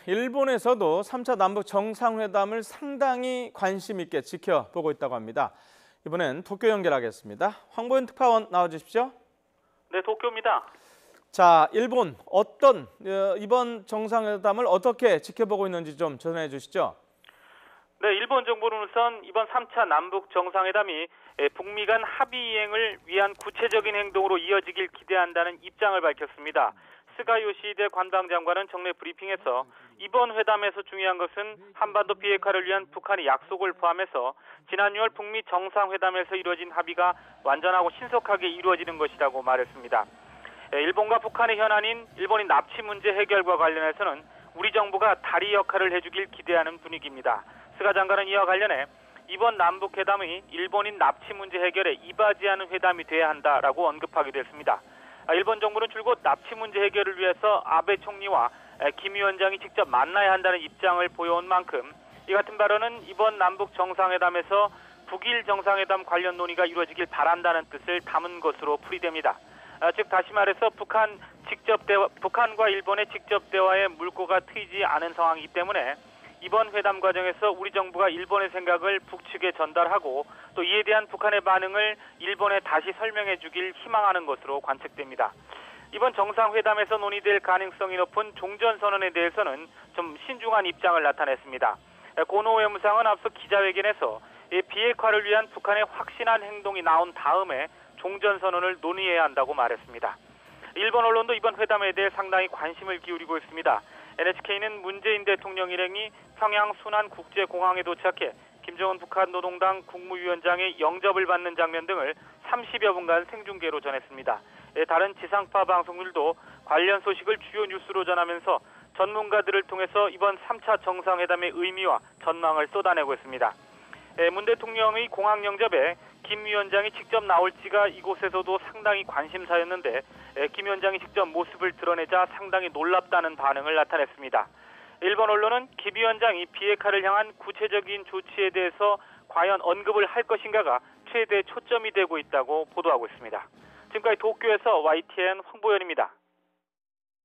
일본에서도 3차 남북 정상회담을 상당히 관심 있게 지켜보고 있다고 합니다. 이번엔 도쿄 연결하겠습니다. 황보현 특파원 나와주십시오. 네, 도쿄입니다. 자, 일본 이번 정상회담을 어떻게 지켜보고 있는지 좀 전해 주시죠. 네, 일본 정부는 우선 이번 3차 남북 정상회담이 북미 간 합의 이행을 위한 구체적인 행동으로 이어지길 기대한다는 입장을 밝혔습니다. 스가 요시히데 관방장관은 정례 브리핑에서 이번 회담에서 중요한 것은 한반도 비핵화를 위한 북한의 약속을 포함해서 지난 6월 북미 정상회담에서 이루어진 합의가 완전하고 신속하게 이루어지는 것이라고 말했습니다. 일본과 북한의 현안인 일본인 납치 문제 해결과 관련해서는 우리 정부가 다리 역할을 해주길 기대하는 분위기입니다. 스가 장관은 이와 관련해 이번 남북회담이 일본인 납치 문제 해결에 이바지하는 회담이 돼야 한다라고 언급하기도 했습니다. 일본 정부는 줄곧 납치 문제 해결을 위해서 아베 총리와 김 위원장이 직접 만나야 한다는 입장을 보여온 만큼 이 같은 발언은 이번 남북 정상회담에서 북일 정상회담 관련 논의가 이루어지길 바란다는 뜻을 담은 것으로 풀이됩니다. 즉 다시 말해서 북한과 일본의 직접 대화에 물꼬가 트이지 않은 상황이기 때문에 이번 회담 과정에서 우리 정부가 일본의 생각을 북측에 전달하고 또 이에 대한 북한의 반응을 일본에 다시 설명해 주길 희망하는 것으로 관측됩니다. 이번 정상회담에서 논의될 가능성이 높은 종전선언에 대해서는 좀 신중한 입장을 나타냈습니다. 고노 외무상은 앞서 기자회견에서 비핵화를 위한 북한의 확신한 행동이 나온 다음에 종전선언을 논의해야 한다고 말했습니다. 일본 언론도 이번 회담에 대해 상당히 관심을 기울이고 있습니다. NHK는 문재인 대통령 일행이 평양 순안 국제공항에 도착해 김정은 북한 노동당 국무위원장의 영접을 받는 장면 등을 30여 분간 생중계로 전했습니다. 다른 지상파 방송들도 관련 소식을 주요 뉴스로 전하면서 전문가들을 통해서 이번 3차 정상회담의 의미와 전망을 쏟아내고 있습니다. 문 대통령의 공항 영접에 김 위원장이 직접 나올지가 이곳에서도 상당히 관심사였는데 김 위원장이 직접 모습을 드러내자 상당히 놀랍다는 반응을 나타냈습니다. 일본 언론은 김 위원장이 비핵화를 향한 구체적인 조치에 대해서 과연 언급을 할 것인가가 최대 초점이 되고 있다고 보도하고 있습니다. 지금까지 도쿄에서 YTN 황보현입니다.